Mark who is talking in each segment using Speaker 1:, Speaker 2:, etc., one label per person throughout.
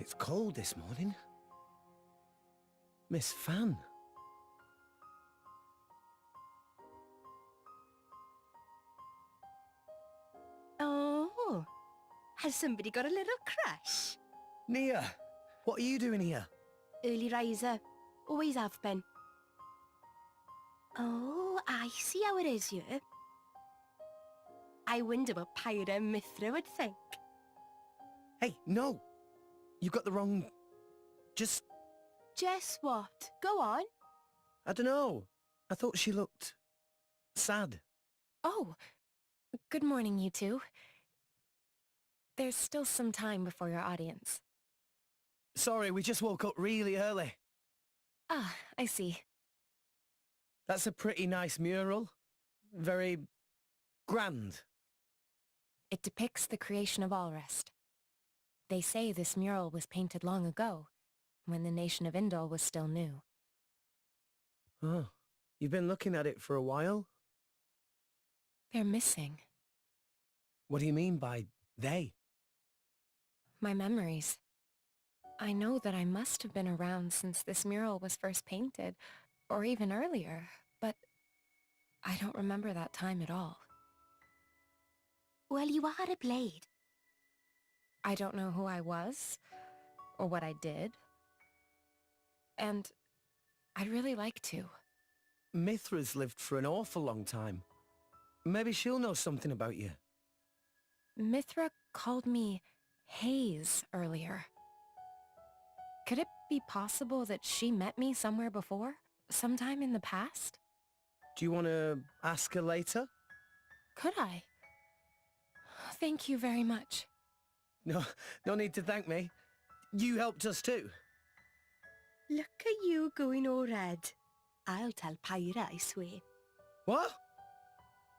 Speaker 1: it's cold this morning. Miss Fan.
Speaker 2: Oh, has somebody got a little crush?
Speaker 1: Nia, what are you doing here?
Speaker 2: Early riser. Always have been. Oh, I see how it is here. I wonder what Pyra and Mithra would think.
Speaker 1: Hey, no! You got the wrong... Just...
Speaker 2: Just what? Go on.
Speaker 1: I don't know. I thought she looked... sad.
Speaker 3: Oh, good morning, you two. There's still some time before your audience.
Speaker 1: Sorry, we just woke up really early.
Speaker 3: Ah, I see.
Speaker 1: That's a pretty nice mural. Very... grand.
Speaker 3: It depicts the creation of Alrest. They say this mural was painted long ago, when the nation of Indol was still new.
Speaker 1: Oh, you've been looking at it for a while?
Speaker 3: They're missing.
Speaker 1: What do you mean by they?
Speaker 3: My memories. I know that I must have been around since this mural was first painted, or even earlier, but I don't remember that time at all.
Speaker 2: Well, you are a blade.
Speaker 3: I don't know who I was, or what I did. And I'd really like to.
Speaker 1: Mithra's lived for an awful long time. Maybe she'll know something about you.
Speaker 3: Mithra called me Haze earlier. Could it be possible that she met me somewhere before? Sometime in the past?
Speaker 1: Do you want to ask her later?
Speaker 3: Could I? Thank you very much.
Speaker 1: No need to thank me. You helped us too.
Speaker 2: Look at you going all red. I'll tell Pyra, I swear.
Speaker 1: What?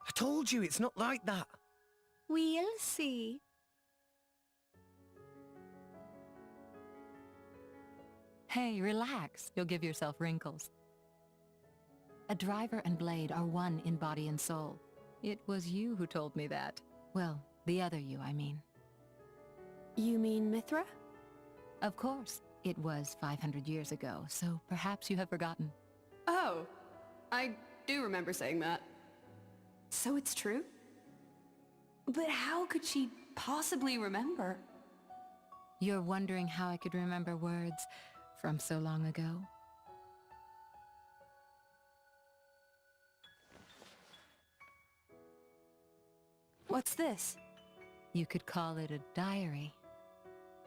Speaker 1: I told you, it's not like that.
Speaker 2: We'll see.
Speaker 4: Hey, relax. You'll give yourself wrinkles. A driver and blade are one in body and soul. It was you who told me that. Well, the other you, I mean.
Speaker 2: You mean Mithra?
Speaker 4: Of course. It was 500 years ago, so perhaps you have forgotten.
Speaker 5: Oh, I do remember saying that. So it's true? But how could she possibly remember?
Speaker 4: You're wondering how I could remember words from so long ago?
Speaker 5: What's this?
Speaker 4: You could call it a diary,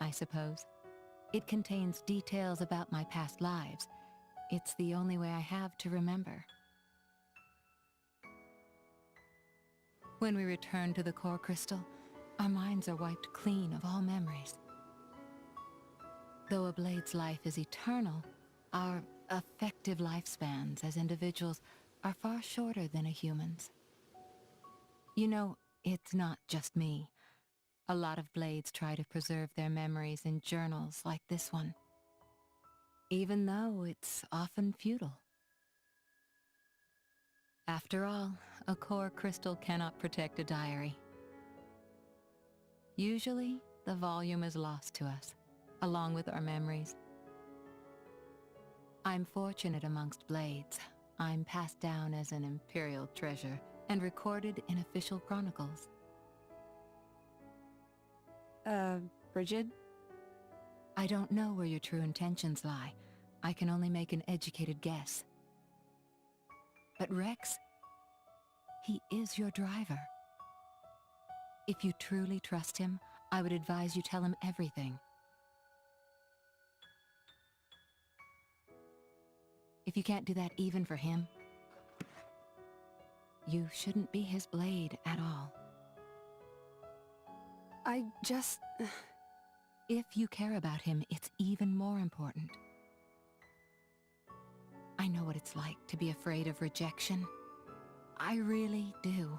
Speaker 4: I suppose. It contains details about my past lives. It's the only way I have to remember. When we return to the core crystal, our minds are wiped clean of all memories. Though a blade's life is eternal, our effective lifespans as individuals are far shorter than a human's. You know, it's not just me. A lot of blades try to preserve their memories in journals like this one, even though it's often futile. After all, a core crystal cannot protect a diary. Usually, the volume is lost to us, along with our memories. I'm fortunate amongst blades. I'm passed down as an imperial treasure and recorded in official chronicles.
Speaker 5: Bridget?
Speaker 4: I don't know where your true intentions lie. I can only make an educated guess. But Rex, he is your driver. If you truly trust him, I would advise you tell him everything. If you can't do that even for him, you shouldn't be his blade at all.
Speaker 5: I just...
Speaker 4: If you care about him, it's even more important. I know what it's like to be afraid of rejection. I really do.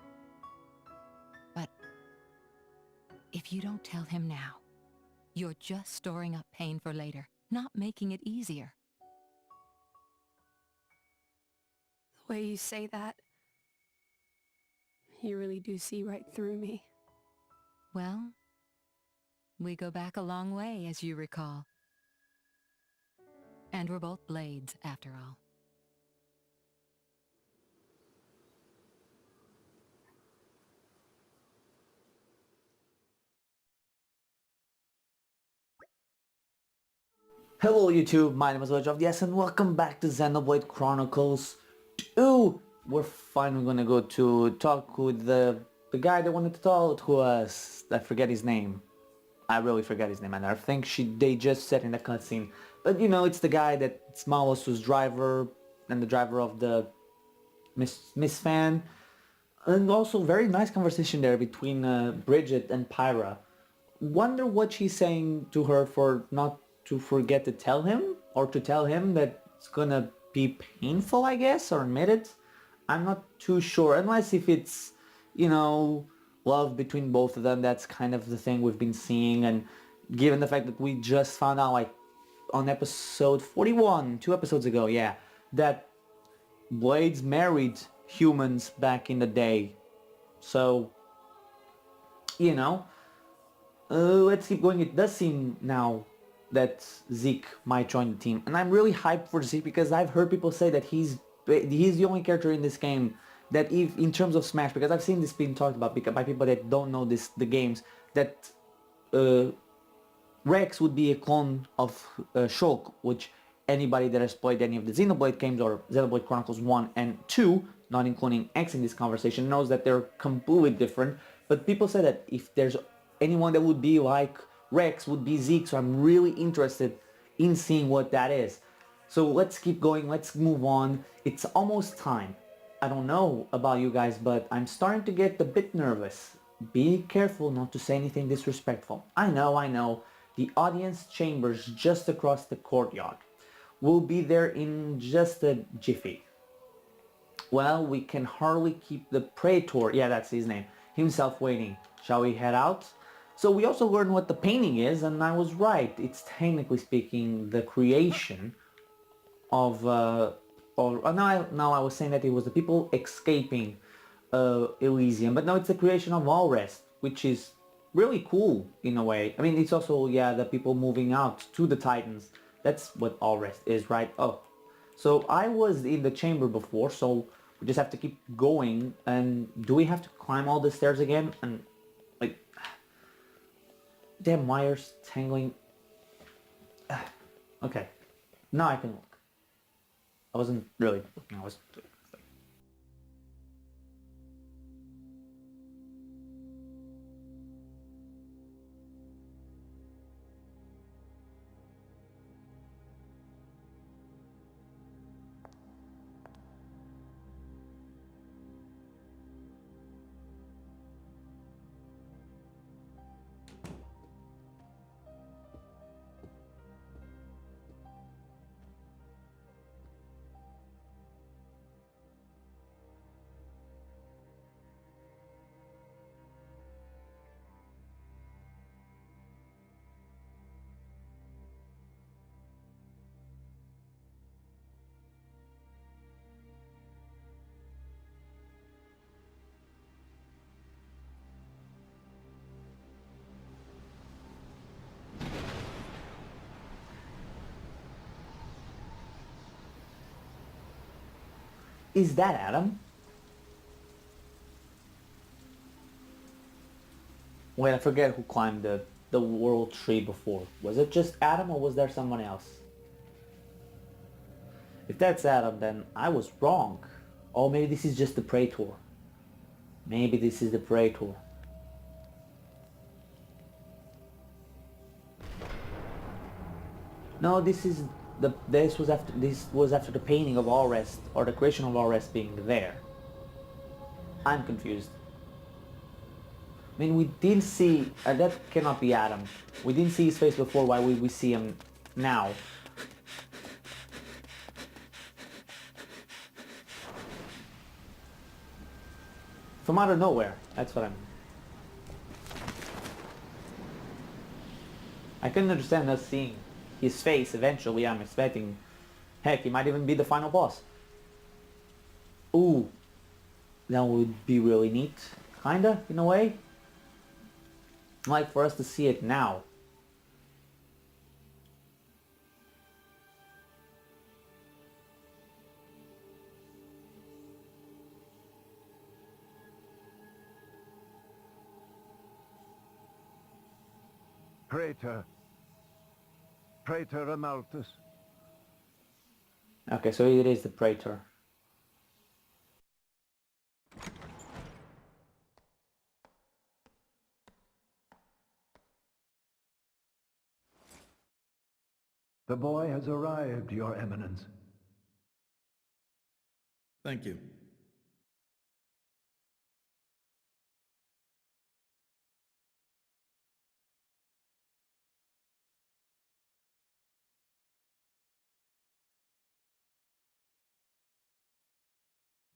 Speaker 4: But if you don't tell him now, you're just storing up pain for later, not making it easier.
Speaker 5: The way you say that, you really do see right through me.
Speaker 4: Well, We go back a long way, as you recall. And we're both blades, after all.
Speaker 6: Hello YouTube, my name is Yes, and welcome back to Xenoblade Chronicles 2! We're finally gonna go to talk with the guy that wanted to talk to us. I forget his name. I really forget his name, and I think they just said in the cutscene. But you know, it's the guy that's Malos' driver, and the driver of the Miss Fan. And also very nice conversation there between Bridget and Pyra. Wonder what she's saying to her for not to forget to tell him, or to tell him that it's gonna be painful, I guess, or admit it. I'm not too sure, unless if it's, you know, love between both of them. That's kind of the thing we've been seeing, and given the fact that we just found out, like, on episode 41, 2 episodes ago, yeah, that Blades married humans back in the day. So, you know, let's keep going. It does seem now that Zeke might join the team, and I'm really hyped for Zeke because I've heard people say that he's the only character in this game that, if in terms of Smash, because I've seen this being talked about by people that don't know the games, that Rex would be a clone of Shulk, which anybody that has played any of the Xenoblade games or Xenoblade Chronicles 1 and 2, not including X in this conversation, knows that they're completely different. But people say that if there's anyone that would be like Rex, would be Zeke, so I'm really interested in seeing what that is. So let's keep going, let's move on. It's almost time. I don't know about you guys, but I'm starting to get a bit nervous. Be careful not to say anything disrespectful. I know. The audience chamber's just across the courtyard. We'll be there in just a jiffy. Well, we can hardly keep the Praetor, yeah, that's his name, himself waiting. Shall we head out? So we also learned what the painting is, and I was right. It's technically speaking the creation of, now I was saying that it was the people escaping Elysium, but no, it's the creation of Allrest, which is really cool in a way. I mean, it's also, yeah, the people moving out to the Titans. That's what Allrest is, right? Oh, so I was in the chamber before, so we just have to keep going. And do we have to climb all the stairs again? And like, damn wires tangling. Okay, now I can look. I wasn't really looking. I was. Is that Adam? Wait, I forget who climbed the world tree before. Was it just Adam, or was there someone else? If that's Adam, then I was wrong. Oh, maybe this is just the Praetor. Maybe this is the Praetor. No, this was after the painting of Allrest, or the creation of Allrest being there. I'm confused. I mean, we did see... that cannot be Adam. We didn't see his face before, why would we see him now? From out of nowhere, that's what I mean. I couldn't understand us seeing his face eventually. I'm expecting... heck, he might even be the final boss. Ooh. That would be really neat. Kinda, in a way. like for us to see it now.
Speaker 7: Praetor. Praetor Amalthus.
Speaker 6: Okay, so it is the Praetor.
Speaker 7: The boy has arrived, Your Eminence.
Speaker 8: Thank you.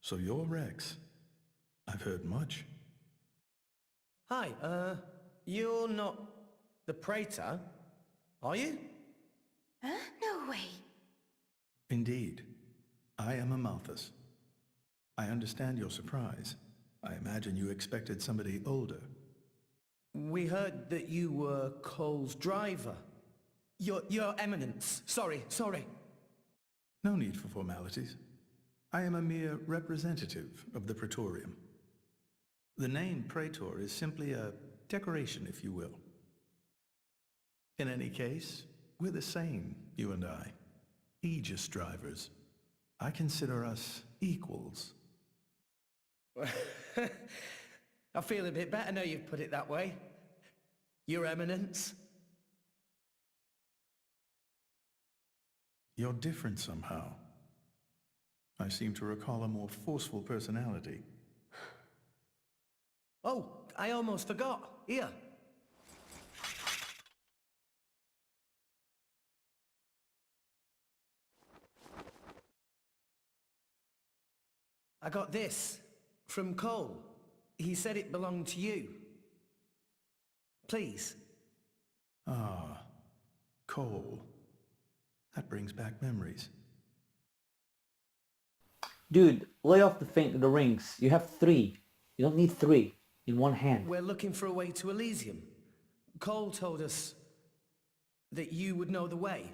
Speaker 8: So you're Rex. I've heard much.
Speaker 1: Hi, you're not the Praetor, are you?
Speaker 2: Huh? No way.
Speaker 8: Indeed. I am Amalthus. I understand your surprise. I imagine you expected somebody older.
Speaker 1: We heard that you were Cole's driver. Your Eminence. Sorry.
Speaker 8: No need for formalities. I am a mere representative of the Praetorium. The name Praetor is simply a decoration, if you will. In any case, we're the same, you and I. Aegis drivers. I consider us equals.
Speaker 1: I feel a bit better now you've put it that way. Your Eminence.
Speaker 8: You're different somehow. I seem to recall a more forceful personality.
Speaker 1: Oh, I almost forgot. Here. I got this from Cole. He said it belonged to you. Please.
Speaker 8: Ah, Cole. That brings back memories.
Speaker 6: Dude, lay off the rings. You have 3. You don't need 3 in one hand.
Speaker 1: We're looking for a way to Elysium. Cole told us that you would know the way.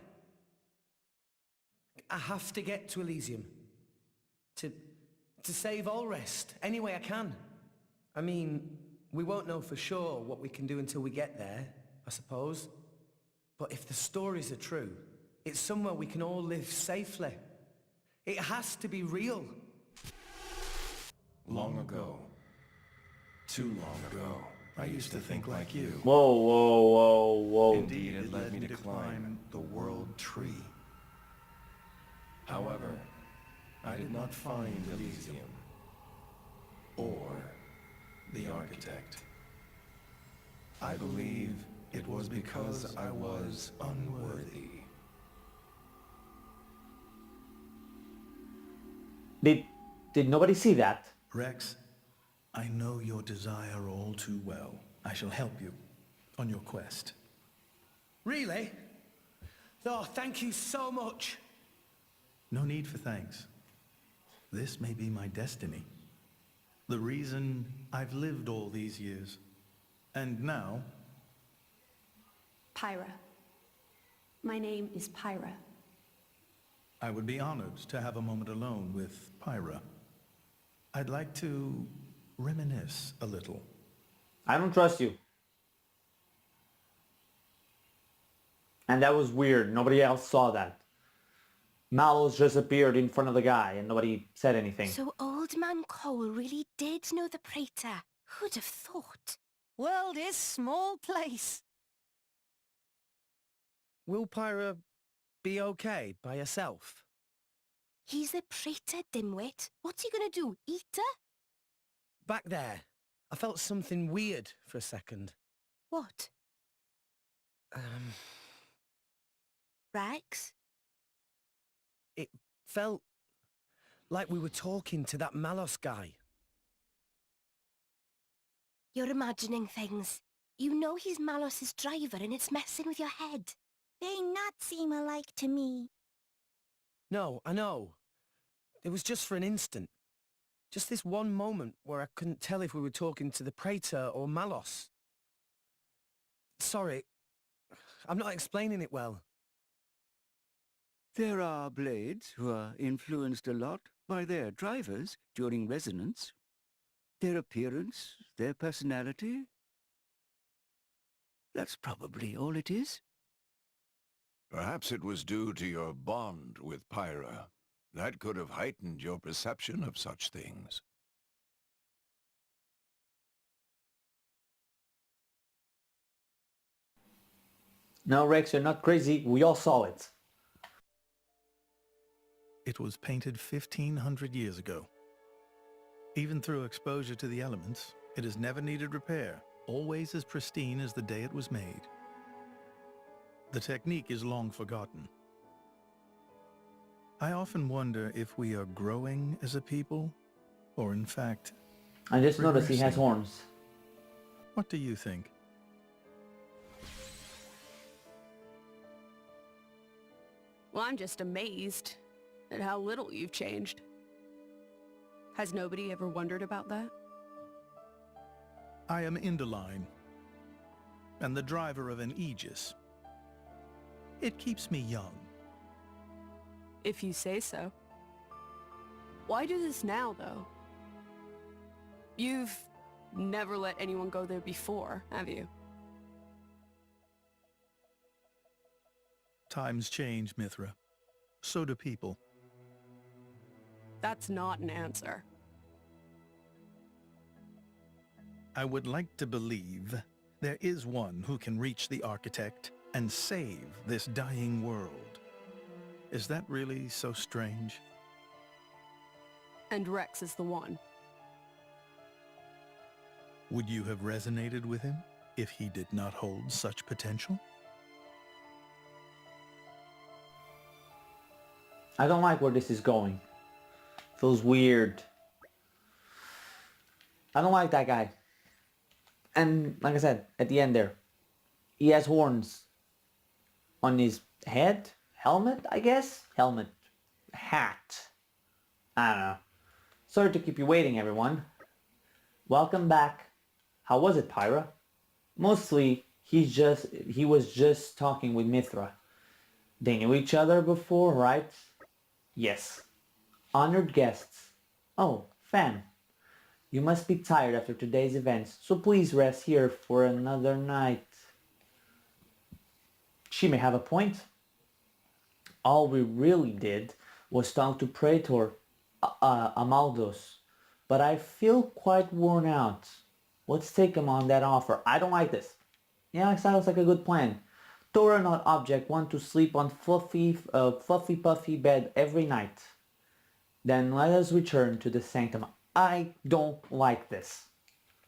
Speaker 1: I have to get to Elysium. To save Allrest, any way I can. I mean, we won't know for sure what we can do until we get there, I suppose. But if the stories are true, it's somewhere we can all live safely. It has to be real.
Speaker 9: Long ago. Too long ago. I used to think like you.
Speaker 6: Whoa.
Speaker 9: Indeed, it led me to climb the world tree. However, I did not find Elysium. Or the architect. I believe it was because I was unworthy.
Speaker 6: Did nobody see that?
Speaker 8: Rex, I know your desire all too well. I shall help you on your quest.
Speaker 1: Really? Oh, thank you so much.
Speaker 8: No need for thanks. This may be my destiny. The reason I've lived all these years. And now...
Speaker 5: Pyra. My name is Pyra.
Speaker 8: I would be honored to have a moment alone with Pyra. I'd like to reminisce a little.
Speaker 6: I don't trust you. And that was weird. Nobody else saw that. Mallows just appeared in front of the guy and nobody said anything.
Speaker 2: So Old Man Cole really did know the Praetor. Who'd have thought?
Speaker 10: World is small place.
Speaker 1: Will Pyra be okay by herself?
Speaker 2: He's the Praetor, dimwit. What's he gonna do, eat her?
Speaker 1: Back there, I felt something weird for a second.
Speaker 2: What? Rex?
Speaker 1: It felt like we were talking to that Malos guy.
Speaker 2: You're imagining things. You know he's Malos's driver and it's messing with your head.
Speaker 10: They not seem alike to me.
Speaker 1: No, I know. It was just for an instant. Just this one moment where I couldn't tell if we were talking to the Praetor or Malos. Sorry, I'm not explaining it well.
Speaker 11: There are blades who are influenced a lot by their drivers during resonance. Their appearance, their personality. That's probably all it is.
Speaker 9: Perhaps it was due to your bond with Pyra. That could have heightened your perception of such things.
Speaker 6: No, Rex, you're not crazy. We all saw it.
Speaker 8: It was painted 1,500 years ago. Even through exposure to the elements, it has never needed repair, always as pristine as the day it was made. The technique is long forgotten. I often wonder if we are growing as a people, or in fact,
Speaker 6: I just noticed he has
Speaker 8: regressing.
Speaker 6: horns.
Speaker 8: What do you think?
Speaker 5: Well, I'm just amazed at how little you've changed. Has nobody ever wondered about that?
Speaker 8: I am Indoline, and the driver of an Aegis. It keeps me young.
Speaker 5: If you say so. Why do this now, though? You've never let anyone go there before, have you?
Speaker 8: Times change, Mithra. So do people.
Speaker 5: That's not an answer.
Speaker 8: I would like to believe there is one who can reach the architect and save this dying world. Is that really so strange?
Speaker 5: And Rex is the one.
Speaker 8: Would you have resonated with him if he did not hold such potential?
Speaker 6: I don't like where this is going. Feels weird. I don't like that guy. And like I said, at the end there, he has horns on his head, helmet, I guess? Helmet, hat. I don't know. Sorry to keep you waiting, everyone. Welcome back. How was it, Pyra? Mostly, he was just talking with Mithra. They knew each other before, right? Yes. Honored guests. Oh, fan. You must be tired after today's events, so please rest here for another night. She may have a point. All we really did was talk to Praetor Amaldos, but I feel quite worn out. Let's take him on that offer. I don't like this. Yeah, it sounds like a good plan. Torah not object want to sleep on fluffy puffy bed every night. Then let us return to the sanctum. I don't like this.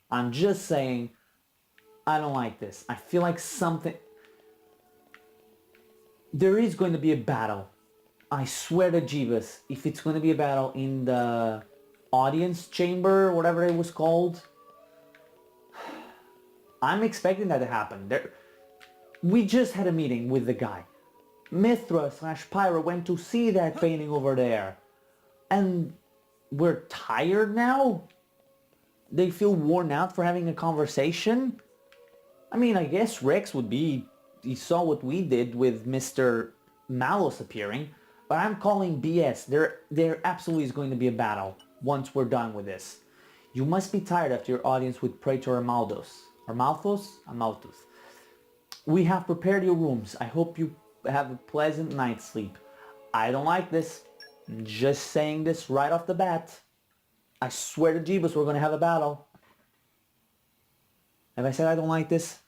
Speaker 6: I'm just saying, I don't like this. I feel like something... There is going to be a battle. I swear to Jeebus, if it's going to be a battle in the audience chamber, whatever it was called, I'm expecting that to happen. We just had a meeting with the guy. Mithra/Pyra went to see that painting over there. And we're tired now? They feel worn out for having a conversation? I mean, I guess Rex would be... He saw what we did with Mr. Malus appearing, but I'm calling BS. There absolutely is going to be a battle once we're done with this. You must be tired after your audience with Praetor Amaldos. Or Malthus? Amalthus. We have prepared your rooms. I hope you have a pleasant night's sleep. I don't like this. I'm just saying this right off the bat. I swear to Jeebus we're going to have a battle. Have I said I don't like this?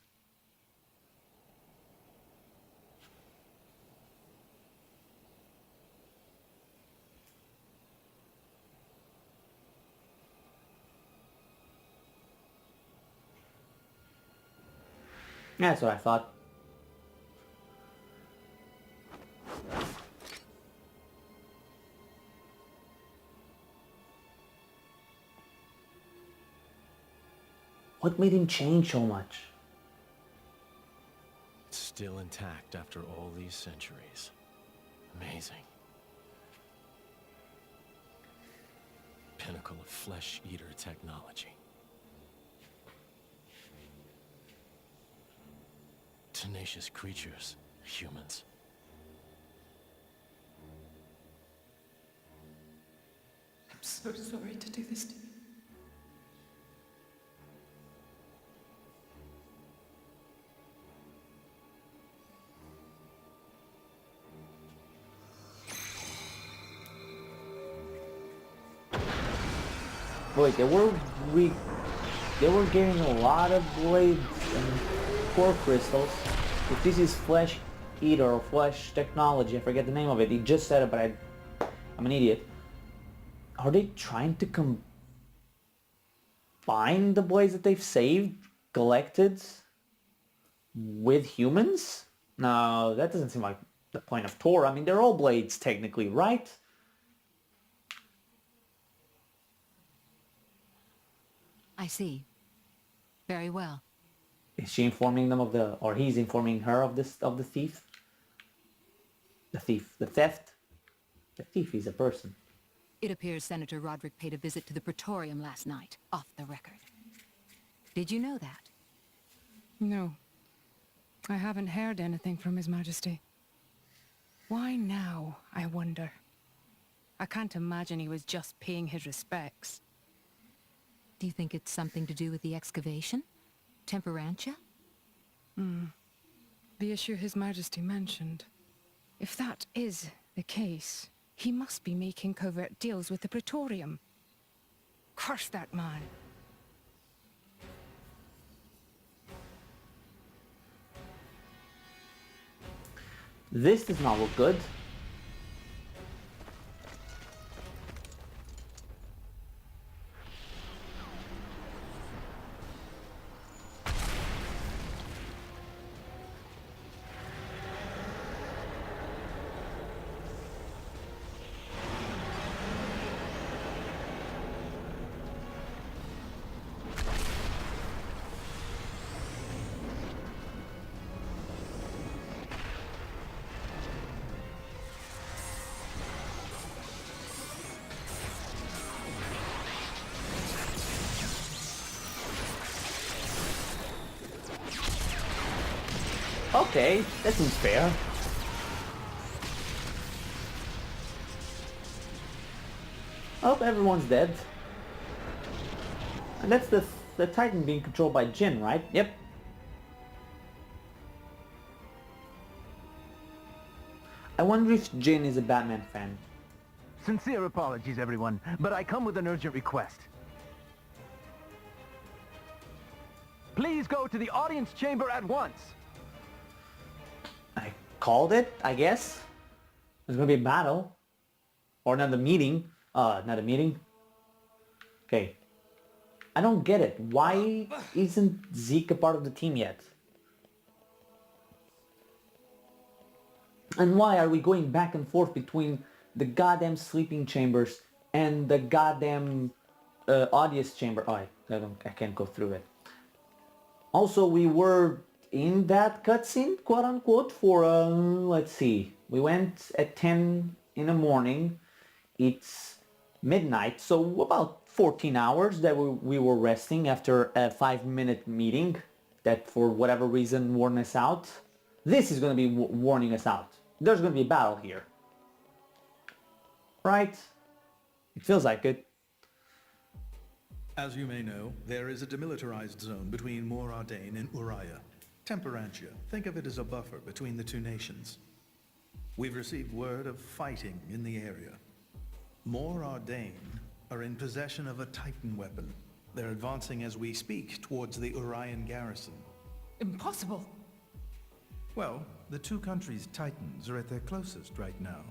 Speaker 6: That's what I thought. What made him change so much?
Speaker 12: Still intact after all these centuries. Amazing. Pinnacle of flesh-eater technology. tenacious creatures, humans.
Speaker 5: I'm so sorry to do this to you.
Speaker 6: Wait, they were getting a lot of blades and core crystals. If this is flesh eater or flesh technology, I forget the name of it. He just said it, but I'm an idiot. Are they trying to combine the blades that they've saved, collected, with humans? No, that doesn't seem like the point of Tor. I mean, they're all blades technically, right?
Speaker 4: I see. Very well.
Speaker 6: Is she informing them of the, or he's informing her of this, of the thief? The thief, the theft? The thief is a person.
Speaker 4: It appears Senator Roderick paid a visit to the Praetorium last night, off the record. Did you know that?
Speaker 3: No. I haven't heard anything from His Majesty. Why now, I wonder? I can't imagine he was just paying his respects.
Speaker 4: Do you think it's something to do with the excavation? Temperantia?
Speaker 3: The issue His Majesty mentioned. If that is the case, he must be making covert deals with the Praetorium. Curse that man.
Speaker 6: This does not look good. Okay, that seems fair. Oh, everyone's dead. And that's the Titan being controlled by Jin, right? Yep. I wonder if Jin is a Batman fan.
Speaker 7: Sincere apologies, everyone, but I come with an urgent request. Please go to the audience chamber at once.
Speaker 6: I called it, I guess. There's gonna be a battle. Or another meeting. Not a meeting. Okay. I don't get it. Why isn't Zeke a part of the team yet? And why are we going back and forth between the goddamn sleeping chambers and the goddamn audience chamber? Oh, I can't go through it. Also, we were in that cutscene, quote unquote, for, let's see. We went at 10 in the morning. It's midnight, so about 14 hours that we were resting after a 5-minute meeting that for whatever reason warned us out. This is going to be warning us out. There's going to be a battle here. Right? It feels like it.
Speaker 8: As you may know, there is a demilitarized zone between Mor Ardain and Uriah. Temperantia. Think of it as a buffer between the two nations. We've received word of fighting in the area. Mor Ardain are in possession of a Titan weapon. They're advancing as we speak towards the Urian garrison.
Speaker 5: Impossible.
Speaker 8: Well, the two countries' Titans are at their closest right now.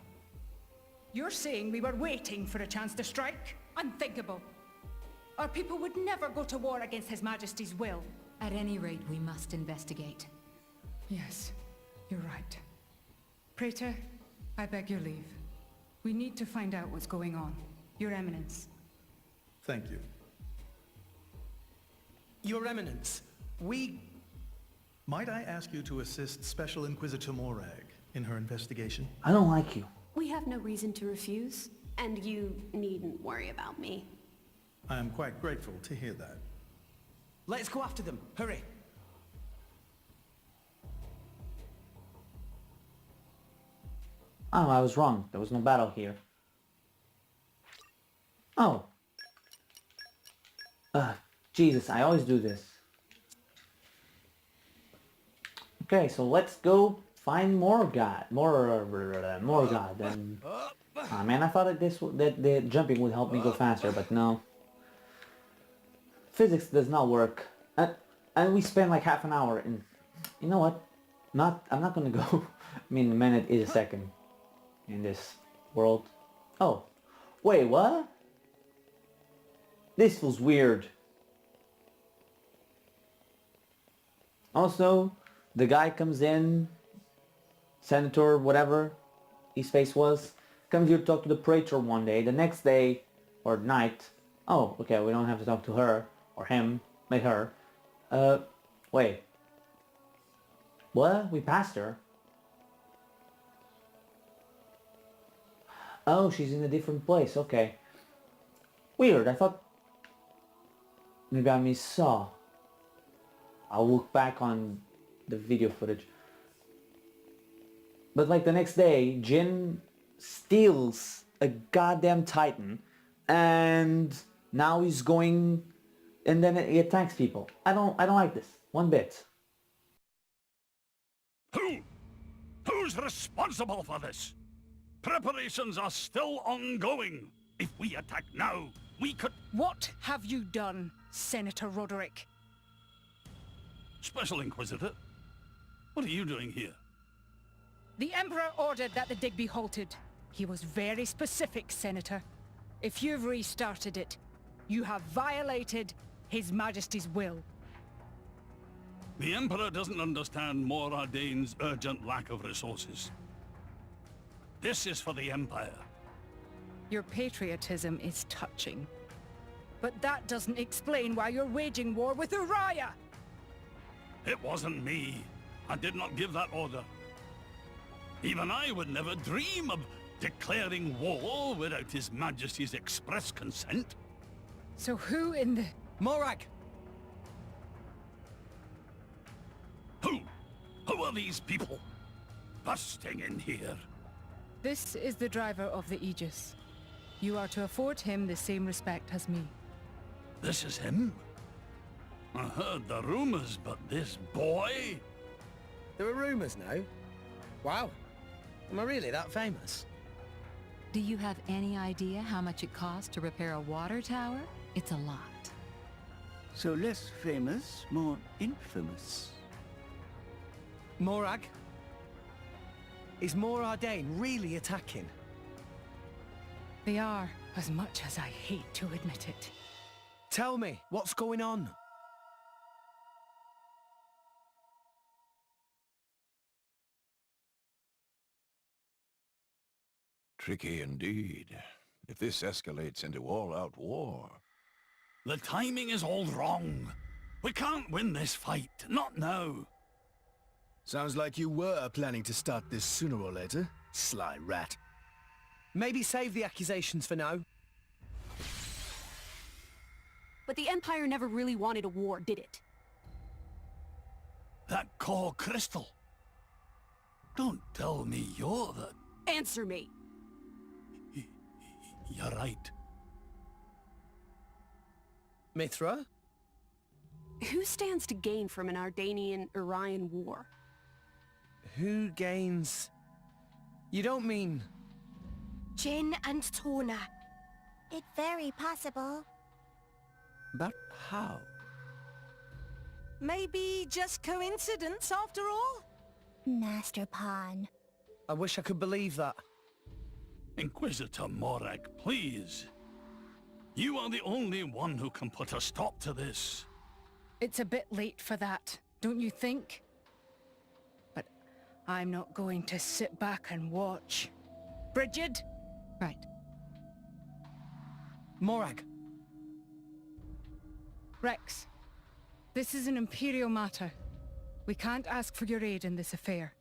Speaker 13: You're saying we were waiting for a chance to strike? Unthinkable. Our people would never go to war against His Majesty's will.
Speaker 4: At any rate, we must investigate.
Speaker 13: Yes, you're right. Praetor, I beg your leave. We need to find out what's going on. Your Eminence.
Speaker 8: Thank you.
Speaker 1: Your Eminence, we...
Speaker 8: Might I ask you to assist Special Inquisitor Morag in her investigation?
Speaker 6: I don't like you.
Speaker 5: We have no reason to refuse, and you needn't worry about me.
Speaker 8: I am quite grateful to hear that.
Speaker 1: Let's go after them. Hurry.
Speaker 6: Oh, I was wrong. There was no battle here. Oh. Jesus, I always do this. Okay, so let's go find more God. More God. And man, I thought that the jumping would help me go faster, but no. Physics does not work. And we spent like half an hour and you know what? I'm not gonna go. I mean, a minute is a second in this world. Oh, wait, what? This feels weird. Also, the guy comes in, senator, whatever his face was, comes here to talk to the Praetor one day. The next day, or night, oh, okay, we don't have to talk to her, or him, make her. Wait. What? We passed her? Oh, she's in a different place, okay. Weird, I thought... Maybe I missaw. I'll look back on the video footage. But like the next day, Jin steals a goddamn Titan and now he's going and then he attacks people. I don't like this one bit.
Speaker 14: Who's responsible for this? Preparations are still ongoing. If we attack now, we could...
Speaker 13: What have you done, Senator Roderick?
Speaker 14: Special Inquisitor, what are you doing here?
Speaker 13: The Emperor ordered that the dig be halted. He was very specific, Senator. If you've restarted it, you have violated His Majesty's will.
Speaker 14: The Emperor doesn't understand Moradane's urgent lack of resources. This is for the Empire.
Speaker 13: Your patriotism is touching. But that doesn't explain why you're waging war with Uriah!
Speaker 14: It wasn't me. I did not give that order. Even I would never dream of declaring war without His Majesty's express consent.
Speaker 13: So who in the...
Speaker 1: Morag!
Speaker 14: Who are these people busting in here?
Speaker 13: This is the driver of the Aegis. You are to afford him the same respect as me.
Speaker 14: This is him? I heard the rumors, but this boy?
Speaker 1: There are rumors now? Wow. Am I really that famous?
Speaker 4: Do you have any idea how much it costs to repair a water tower? It's a lot.
Speaker 11: So less famous, more infamous.
Speaker 1: Morag? Is Moradane really attacking?
Speaker 13: They are, as much as I hate to admit it.
Speaker 1: Tell me, what's going on?
Speaker 9: Tricky indeed. If this escalates into all-out war...
Speaker 14: The timing is all wrong. We can't win this fight, not now.
Speaker 15: Sounds like you were planning to start this sooner or later, sly rat.
Speaker 1: Maybe save the accusations for now.
Speaker 5: But the Empire never really wanted a war, did it?
Speaker 14: That core crystal. Don't tell me you're the...
Speaker 5: Answer me!
Speaker 14: You're right.
Speaker 1: Mithra?
Speaker 5: Who stands to gain from an Ardanian-Urian war?
Speaker 1: Who gains... You don't mean...
Speaker 2: Jin and Torna.
Speaker 10: It's very possible.
Speaker 11: But how?
Speaker 10: Maybe just coincidence after all? Master Pawn.
Speaker 1: I wish I could believe that.
Speaker 14: Inquisitor Morag, please. You are the only one who can put a stop to this.
Speaker 13: It's a bit late for that, don't you think? But I'm not going to sit back and watch. Brigid?
Speaker 4: Right.
Speaker 1: Morag.
Speaker 13: Rex. This is an Imperial matter. We can't ask for your aid in this affair.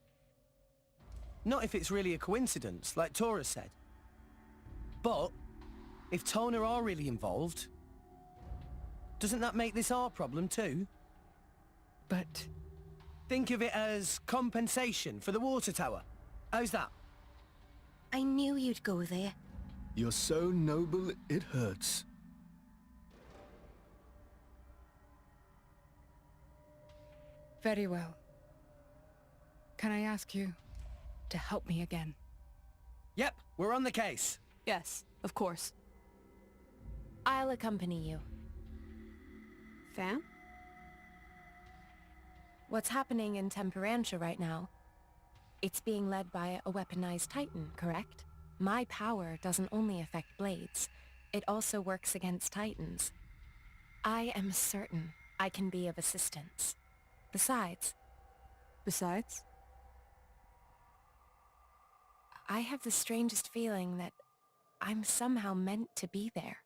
Speaker 1: Not if it's really a coincidence, like Tora said. But, if Tona are really involved, doesn't that make this our problem too?
Speaker 13: But...
Speaker 1: Think of it as compensation for the water tower. How's that?
Speaker 2: I knew you'd go there.
Speaker 15: You're so noble, it hurts.
Speaker 13: Very well. Can I ask you to help me again?
Speaker 1: Yep, we're on the case.
Speaker 5: Yes, of course.
Speaker 3: I'll accompany you.
Speaker 5: Fam?
Speaker 3: What's happening in Temperantia right now? It's being led by a weaponized Titan, correct? My power doesn't only affect blades. It also works against Titans. I am certain I can be of assistance. Besides?
Speaker 5: Besides?
Speaker 3: I have the strangest feeling that I'm somehow meant to be there.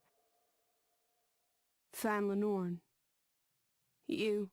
Speaker 5: Fan Lenorn. You